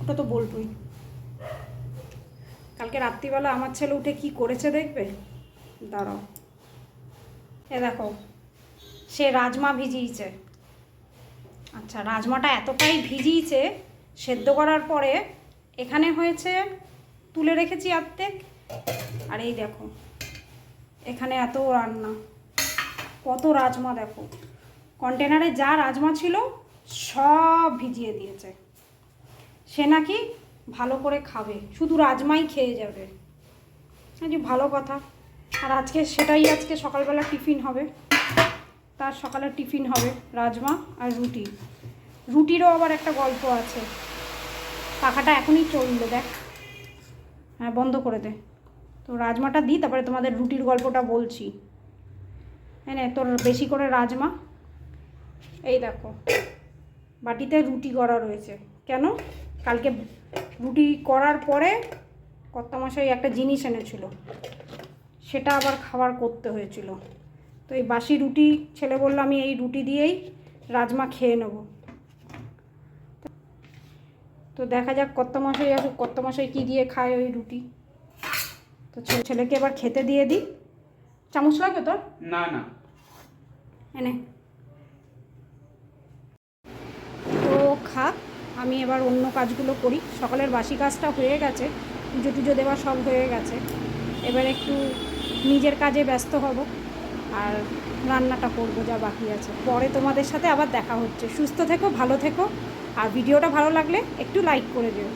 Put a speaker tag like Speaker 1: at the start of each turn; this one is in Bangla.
Speaker 1: ওটা তো বলবই। কালকে রাত্রিবেলা আমার ছেলে উঠে কি করেছে দেখবে, দাঁড়াও। এ দেখো, সে রাজমা ভিজিয়েছে। আচ্ছা, রাজমাটা এতটাই ভিজিয়েছে, সেদ্ধ করার পরে এখানে হয়েছে, তুলে রেখেছি অর্ধেক, আর এই দেখো এখানে এত রান্না, কত রাজমা দেখো। কন্টেনারে যা রাজমা ছিল সব ভিজিয়ে দিয়েছে। সে নাকি ভালো করে খাবে, শুধু রাজমাই খেয়ে যাবে। আজকে ভালো কথা। আর আজকে সেটাই আজকে সকালবেলা টিফিন হবে, তার সকালের টিফিন হবে রাজমা আর রুটি। রুটিরও আবার একটা গল্প আছে। পাখাটা এখনই চলবে, দেখ। হ্যাঁ, বন্ধ করে দে। তো রাজমাটা দিই, তারপরে তোমাদের রুটির গল্পটা বলছি। হ্যাঁ, তোর বেশি করে রাজমা। এই দেখো, বাটিতে রুটি করা রয়েছে। কেন? কালকে রুটি করার পরে কর্তামশাই একটা জিনিস এনেছিল, সেটা আবার খাবার করতে হয়েছিল। তো এই বাসি রুটি, ছেলে বললো আমি এই রুটি দিয়েই রাজমা খেয়ে নেব। তো দেখা যাক কর্তামশাই আসুক, কর্তামশাই কী দিয়ে খায় ওই রুটি। তো ছেলেকে এবার খেতে দিয়ে দিই। চামচ লাগবে তোর?
Speaker 2: না না,
Speaker 1: এনে তো খাক, আমি এবার অন্য কাজগুলো করি। সকালের বাসি কাজটা হয়ে গেছে, পুজো টুজো দেওয়া সব হয়ে গেছে। এবার একটু নিজের কাজে ব্যস্ত হব, আর রান্নাটা করবো যা বাকি আছে। পরে তোমাদের সাথে আবার দেখা হচ্ছে। সুস্থ থেকো, ভালো থেকো, আর ভিডিওটা ভালো লাগলে একটু লাইক করে দিও।